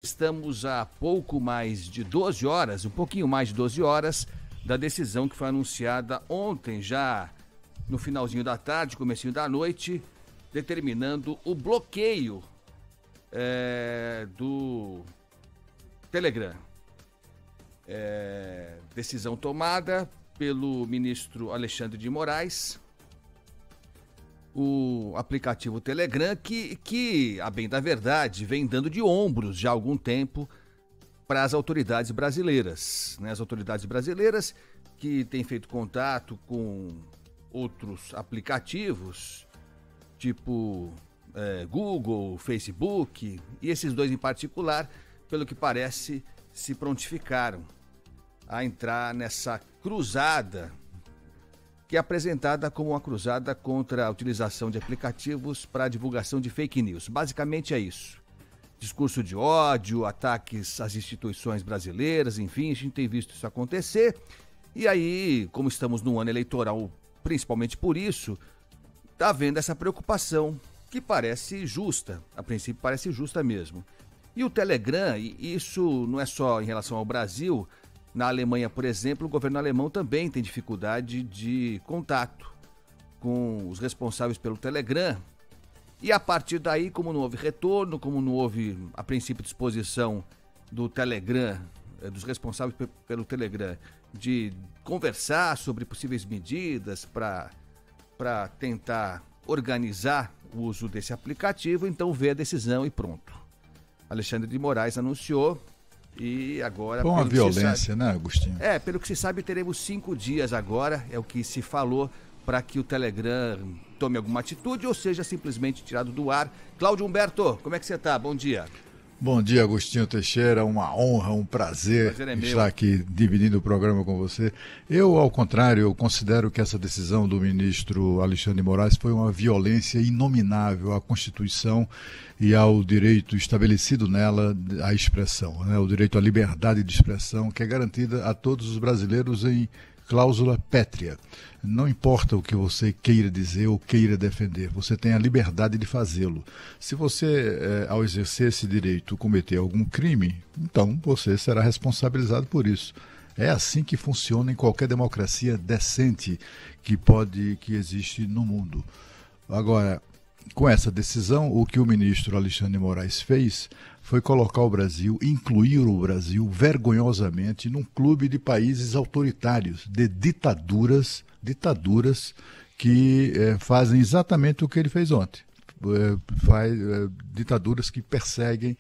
Estamos a pouco mais de 12 horas, um pouquinho mais de 12 horas, da decisão que foi anunciada ontem, já no finalzinho da tarde, comecinho da noite, determinando o bloqueio do Telegram. Decisão tomada pelo ministro Alexandre de Moraes. O aplicativo Telegram, que, a bem da verdade, vem dando de ombros já há algum tempo para as autoridades brasileiras, né? As autoridades brasileiras que têm feito contato com outros aplicativos, tipo Google, Facebook, e esses dois em particular, pelo que parece, se prontificaram a entrar nessa cruzada, que é apresentada como uma cruzada contra a utilização de aplicativos para a divulgação de fake news. Basicamente é isso. Discurso de ódio, ataques às instituições brasileiras, enfim, a gente tem visto isso acontecer. E aí, como estamos num ano eleitoral, principalmente por isso, está havendo essa preocupação, que parece justa, a princípio parece justa mesmo. E o Telegram, e isso não é só em relação ao Brasil. Na Alemanha, por exemplo, o governo alemão também tem dificuldade de contato com os responsáveis pelo Telegram. E a partir daí, como não houve retorno, como não houve, a princípio, disposição do Telegram, dos responsáveis pelo Telegram, de conversar sobre possíveis medidas para tentar organizar o uso desse aplicativo, então veio a decisão e pronto. Alexandre de Moraes anunciou. E agora... Com a violência, né, Agostinho? Pelo que se sabe, teremos 5 dias agora, é o que se falou, para que o Telegram tome alguma atitude ou seja simplesmente tirado do ar. Cláudio Humberto, como é que você está? Bom dia. Bom dia, Agostinho Teixeira, uma honra, um prazer estar aqui dividindo o programa com você. Eu, ao contrário, eu considero que essa decisão do ministro Alexandre de Moraes foi uma violência inominável à Constituição e ao direito estabelecido nela à expressão, né? O direito à liberdade de expressão, que é garantida a todos os brasileiros em cláusula pétrea. Não importa o que você queira dizer ou queira defender, você tem a liberdade de fazê-lo. Se você, ao exercer esse direito, cometer algum crime, então você será responsabilizado por isso. É assim que funciona em qualquer democracia decente que existe no mundo. Agora, com essa decisão, o que o ministro Alexandre de Moraes fez foi colocar o Brasil, incluir o Brasil vergonhosamente num clube de países autoritários, de ditaduras que fazem exatamente o que ele fez ontem. Ditaduras que perseguem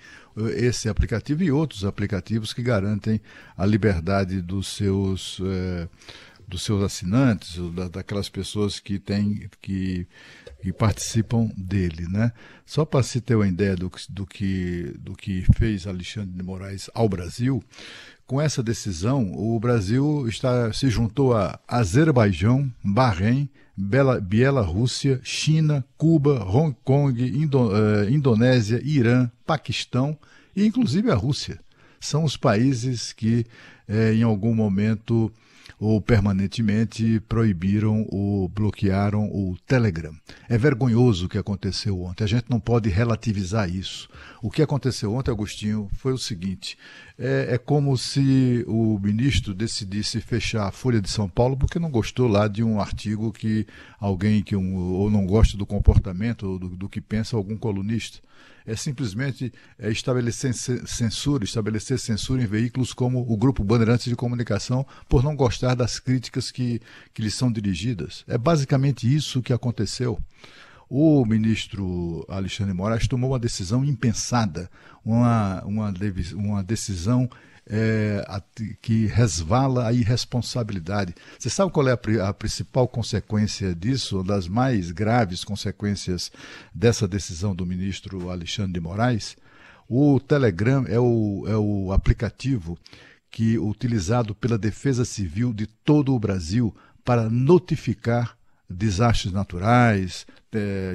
esse aplicativo e outros aplicativos que garantem a liberdade dos seus assinantes, daquelas pessoas que participam dele, né? Só para se ter uma ideia do que fez Alexandre de Moraes ao Brasil, com essa decisão, o Brasil se juntou a Azerbaijão, Bahrein, Bielorrússia, China, Cuba, Hong Kong, Indonésia, Irã, Paquistão e inclusive a Rússia. São os países que em algum momento ou permanentemente proibiram ou bloquearam o Telegram. É vergonhoso o que aconteceu ontem, a gente não pode relativizar isso. O que aconteceu ontem, Agostinho, foi o seguinte, é como se o ministro decidisse fechar a Folha de São Paulo porque não gostou lá de um artigo que alguém ou não gosta do comportamento ou do que pensa algum colunista. É simplesmente estabelecer censura em veículos como o Grupo Bandeirantes de Comunicação por não gostar das críticas que lhes são dirigidas. É basicamente isso que aconteceu. O ministro Alexandre de Moraes tomou uma decisão impensada, uma decisão que resvala a irresponsabilidade. Você sabe qual é a principal consequência disso, uma das mais graves consequências dessa decisão do ministro Alexandre de Moraes? O Telegram é o aplicativo utilizado pela Defesa Civil de todo o Brasil para notificar desastres naturais,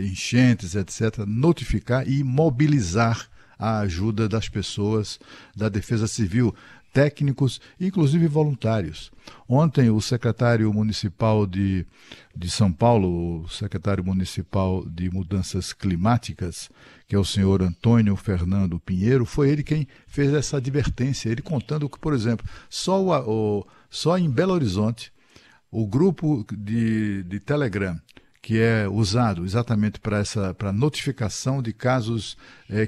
enchentes, etc., notificar e mobilizar a ajuda das pessoas da Defesa Civil. técnicos, inclusive voluntários. Ontem, o secretário municipal de São Paulo, o secretário municipal de Mudanças Climáticas, que é o senhor Antônio Fernando Pinheiro, foi ele quem fez essa advertência, ele contando que, por exemplo, só em Belo Horizonte, o grupo de Telegram, que é usado exatamente para notificação de casos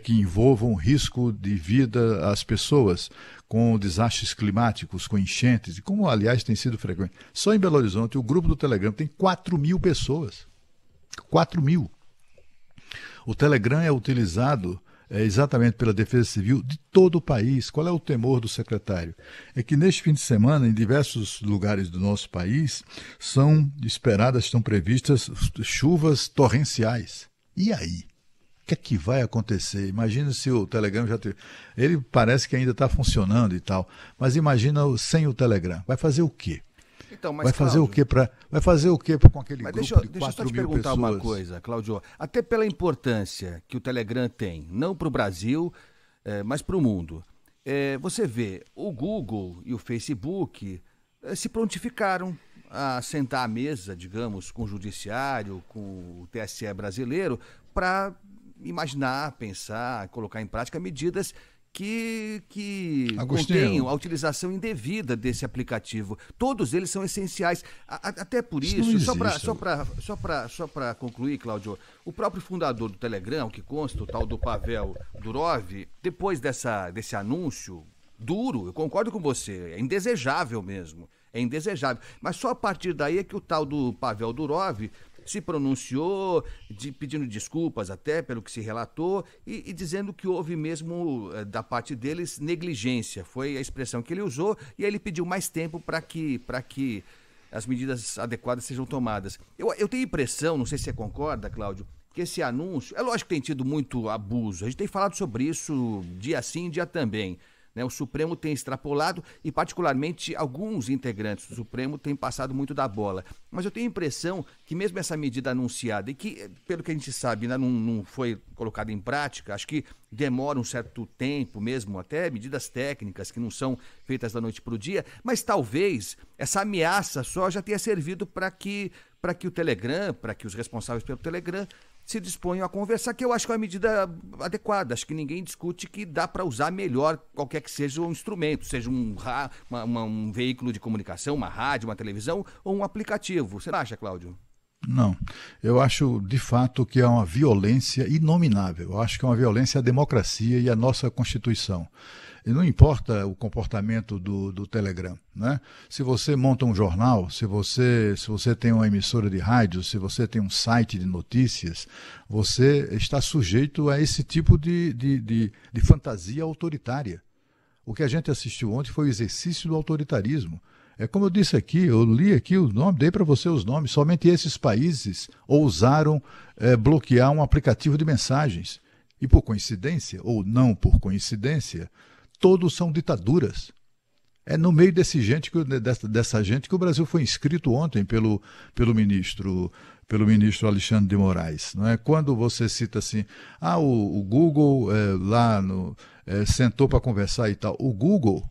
que envolvam risco de vida às pessoas, com desastres climáticos, com enchentes, e como, aliás, tem sido frequente. Só em Belo Horizonte, o grupo do Telegram tem 4.000 pessoas. 4.000. O Telegram é utilizado exatamente pela Defesa Civil de todo o país. Qual é o temor do secretário? É que neste fim de semana, em diversos lugares do nosso país, estão previstas chuvas torrenciais. E aí? O que é que vai acontecer? Imagina se o Telegram já teve... Ele parece que ainda está funcionando e tal, mas imagina sem o Telegram. Vai fazer o quê? Então, mas, vai fazer Cláudio, o quê com aquele grupo de 4.000 pessoas? Deixa eu só te perguntar uma coisa, Cláudio. Até pela importância que o Telegram tem, não para o Brasil, mas para o mundo. Você vê, o Google e o Facebook se prontificaram a sentar à mesa, digamos, com o Judiciário, com o TSE brasileiro, para imaginar, pensar, colocar em prática medidas que contenham a utilização indevida desse aplicativo. Todos eles são essenciais. Até por isso, só para concluir, Cláudio, o próprio fundador do Telegram, que consta, o tal do Pavel Durov, depois desse anúncio duro, eu concordo com você, é indesejável mesmo, é indesejável. Mas só a partir daí é que o tal do Pavel Durov se pronunciou, pedindo desculpas até pelo que se relatou e dizendo que houve mesmo da parte deles negligência, foi a expressão que ele usou, e aí ele pediu mais tempo para que as medidas adequadas sejam tomadas. Eu tenho a impressão, não sei se você concorda, Cláudio, que esse anúncio, é lógico que tem tido muito abuso, a gente tem falado sobre isso dia sim, dia também. O Supremo tem extrapolado e, particularmente, alguns integrantes do Supremo têm passado muito da bola. Mas eu tenho a impressão que mesmo essa medida anunciada, e que, pelo que a gente sabe, ainda não foi colocada em prática, acho que demora um certo tempo mesmo, até medidas técnicas que não são feitas da noite para o dia, mas talvez essa ameaça só já tenha servido para que o Telegram, para que os responsáveis pelo Telegram se disponham a conversar, que eu acho que é uma medida adequada. Acho que ninguém discute que dá para usar melhor qualquer que seja o instrumento, seja um veículo de comunicação, uma rádio, uma televisão ou um aplicativo. Você não acha, Cláudio? Não, eu acho de fato que é uma violência inominável. Eu acho que é uma violência à democracia e à nossa Constituição. E não importa o comportamento do Telegram, né? Se você monta um jornal, se você tem uma emissora de rádio, se você tem um site de notícias, você está sujeito a esse tipo de fantasia autoritária. O que a gente assistiu ontem foi o exercício do autoritarismo. É como eu disse aqui, eu li aqui o nome, dei para você os nomes, somente esses países ousaram bloquear um aplicativo de mensagens. E por coincidência, ou não por coincidência, todos são ditaduras. É no meio dessa gente que o Brasil foi inscrito ontem pelo ministro Alexandre de Moraes. Não é? Quando você cita assim, o Google sentou para conversar e tal. O Google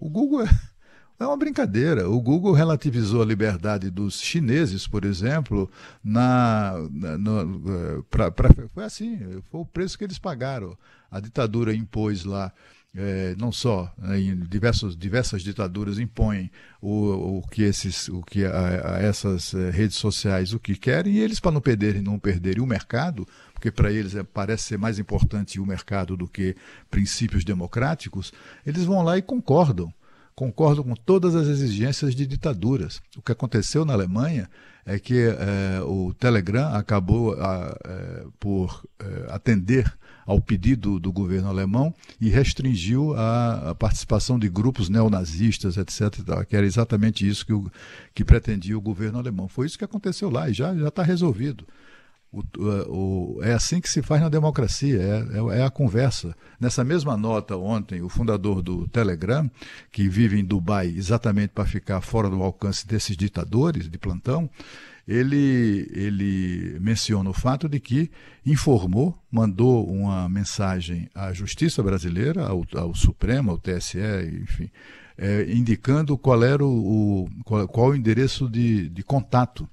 é uma brincadeira. O Google relativizou a liberdade dos chineses, por exemplo, foi assim, foi o preço que eles pagaram. A ditadura impôs lá, não só, em diversas ditaduras impõem essas redes sociais o que querem, e eles, para não perderem o mercado, porque para eles parece ser mais importante o mercado do que princípios democráticos, eles vão lá e concordam com todas as exigências de ditaduras. O que aconteceu na Alemanha é que o Telegram acabou por atender ao pedido do governo alemão e restringiu a participação de grupos neonazistas, etc., que era exatamente isso que pretendia o governo alemão. Foi isso que aconteceu lá e já está resolvido. É assim que se faz na democracia, é a conversa. Nessa mesma nota ontem, o fundador do Telegram, que vive em Dubai exatamente para ficar fora do alcance desses ditadores de plantão, ele menciona o fato de que informou, mandou uma mensagem à Justiça Brasileira, ao Supremo, ao TSE, enfim, indicando qual era qual o endereço de contato.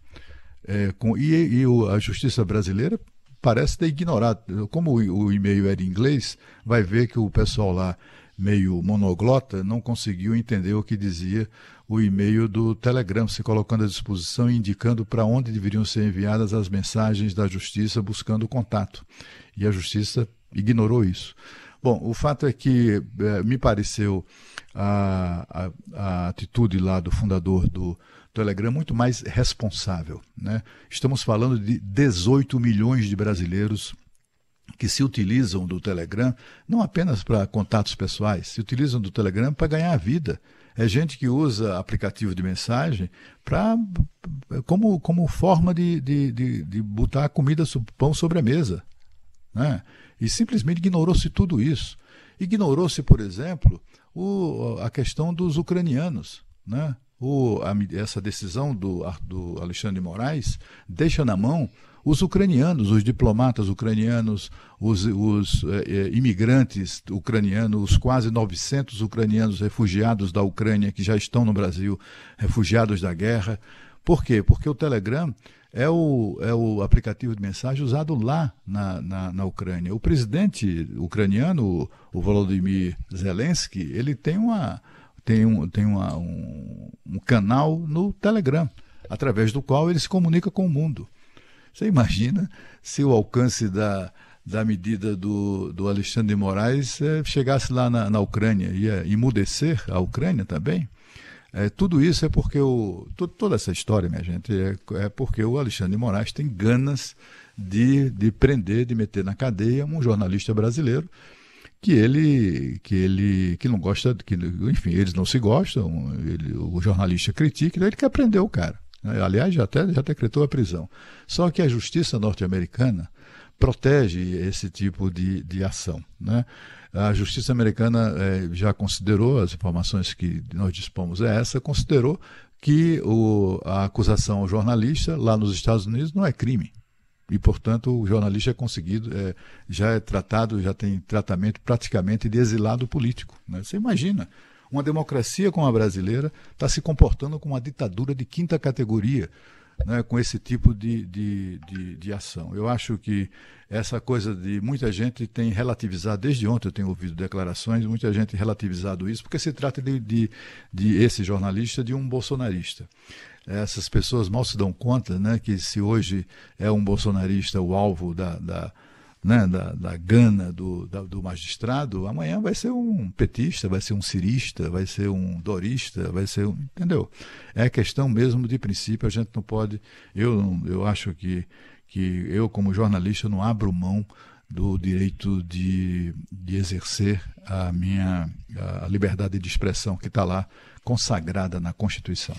A Justiça Brasileira parece ter ignorado. Como o e-mail era em inglês, vai ver que o pessoal lá, meio monoglota, não conseguiu entender o que dizia o e-mail do Telegram, se colocando à disposição e indicando para onde deveriam ser enviadas as mensagens da Justiça buscando contato. E a Justiça ignorou isso. Bom, o fato é que me pareceu a atitude lá do fundador do Telegram muito mais responsável, né? Estamos falando de 18 milhões de brasileiros que se utilizam do Telegram não apenas para contatos pessoais, se utilizam do Telegram para ganhar a vida. É gente que usa aplicativo de mensagem como forma de botar comida, pão sobre a mesa, né? E simplesmente ignorou-se tudo isso. Ignorou-se, por exemplo, a questão dos ucranianos, né? Essa decisão do Alexandre de Moraes deixa na mão os ucranianos, os diplomatas ucranianos, os imigrantes ucranianos, os quase 900 ucranianos refugiados da Ucrânia que já estão no Brasil, refugiados da guerra. Por quê? Porque o Telegram é o aplicativo de mensagem usado lá na Ucrânia. O presidente ucraniano, o Volodymyr Zelensky, ele tem um canal no Telegram, através do qual ele se comunica com o mundo. Você imagina se o alcance da medida do Alexandre de Moraes chegasse lá na Ucrânia, ia emudecer a Ucrânia também? Tudo isso é porque toda essa história, minha gente, é porque o Alexandre de Moraes tem ganas de prender, de meter na cadeia um jornalista brasileiro que não gosta, enfim, eles não se gostam, o jornalista critica, então ele quer prender o cara. Aliás, já decretou a prisão. Só que a justiça norte-americana protege esse tipo de ação, né? A justiça americana já considerou, as informações que nós dispomos considerou que a acusação ao jornalista lá nos Estados Unidos não é crime. E, portanto, o jornalista já é tratado, já tem tratamento praticamente de exilado político, né? Você imagina, uma democracia como a brasileira está se comportando como uma ditadura de quinta categoria, né, com esse tipo de ação. Eu acho que essa coisa de muita gente tem relativizado, desde ontem eu tenho ouvido declarações, muita gente relativizado isso, porque se trata de esse jornalista de um bolsonarista. Essas pessoas mal se dão conta, né, que se hoje é um bolsonarista o alvo da gana do magistrado, amanhã vai ser um petista, vai ser um cirista, vai ser um dorista, entendeu? É questão mesmo de princípio, a gente não pode, eu acho que eu como jornalista não abro mão do direito de exercer a liberdade de expressão que está lá consagrada na Constituição.